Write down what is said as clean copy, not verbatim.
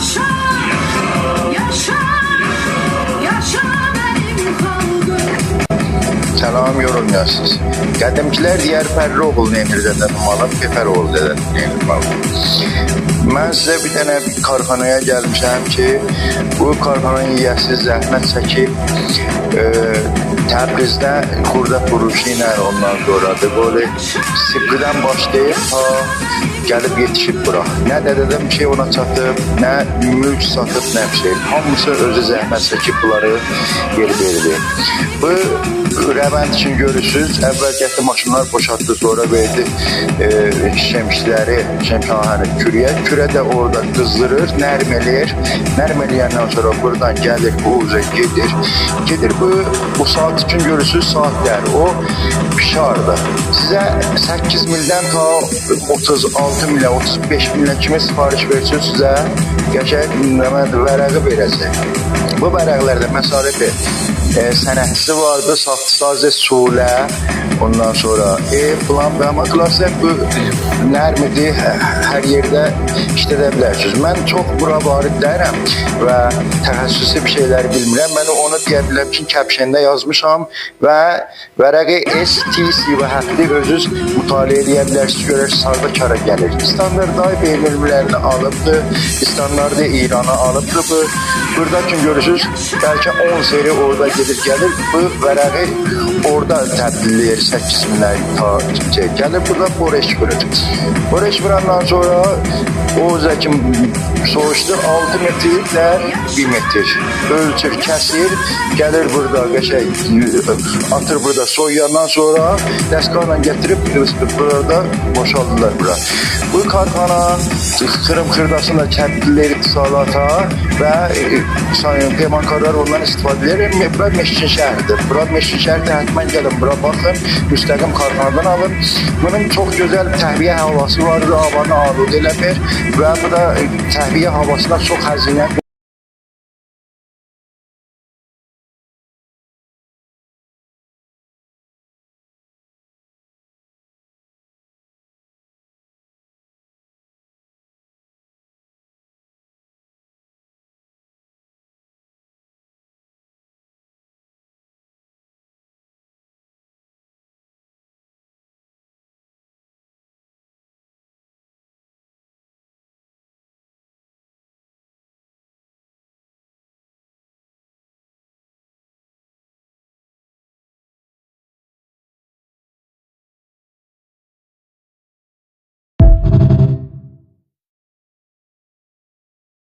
Yaşa, yaşa, yaşa benim xalqım. Salam yorulmuyorsunuz. Qədimkilər deyər Fərrioğlu Emirzadən malım, Fəroğlu dədən malım. Mən sizə bir dənə karxanaya gəlmişəm ki, bu karxananın yiyəsi zəhmət çəkib Təbrizdə xurda furuşu ilə ondan sonra da böyle sıfırdan başlayıb ta gəlib yetişib bura. Nə dedim ki ona çatıb, nə mülk satıb, nə bir şey. Hamısı özü zəhmət çəkib bunları geri verdi. Bu rəvənd üçün görürsünüz. Əvvəl gətirdi maşınlar boşaltdı, sonra verdi şemşləri, şemşahəni kürəyə. Kürə də orada qızdırır, nərm eləyir. Nərm eləyəndən sonra buradan gəlir, bu uza gedir. Gedir bu saat üçün görürsünüz saatlər. O pişardı. Sizə 8 mildən ta 36 milə, 35 milə kimi sifariş versin sizə. Qəşəng vərəqi verəcək. Bu vərəqlərdə məsarifi sənətçisi vardı, saxtasazı Sulə, ondan sonra plan və amma klasik bu nərmidir, hər yerdə işlədə bilərsiniz. Mən çox bura varid deyirəm və təxəssüsi bir şeylər bilmirəm. Mən onu deyə biləm ki, kəpşəndə yazmışam və vərəqi STC və həfti özünüz mütaliə edə bilərsiniz, görərsiniz, harada kara gəlir. İstanbul'da beynirmilərini alıbdır, İstanbul'da İran'a alıbdır bu. Burada kim görürsünüz, bəlkə 10 seri orada gedir gəlir, bu vərəqi orada təbdilləyir 8 minlər gəlir, burada boreş vurur. Boreş vurandan sonra o zəkim soğuşdur, 6 metrlər 1 metr ölçür, kəsir, gəlir burada qəşəng atır burada soyuyandan sonra dəstqarla gətirib burada boşaldılar bura. Bu karxana Kırım-Kırdasında kəndliləri istisalata və pemankarlar ondan istifadə edir. Bura Meşkin şəhəridir. Bura Meşkin şəhərdə həttmən gəlin, bura baxın, müstəqim karxanadan alın. Bunun çox gözəl təhviyyə havası vardır, havanı alud eləmir və bu da təhviyyə havasına çox xəzinə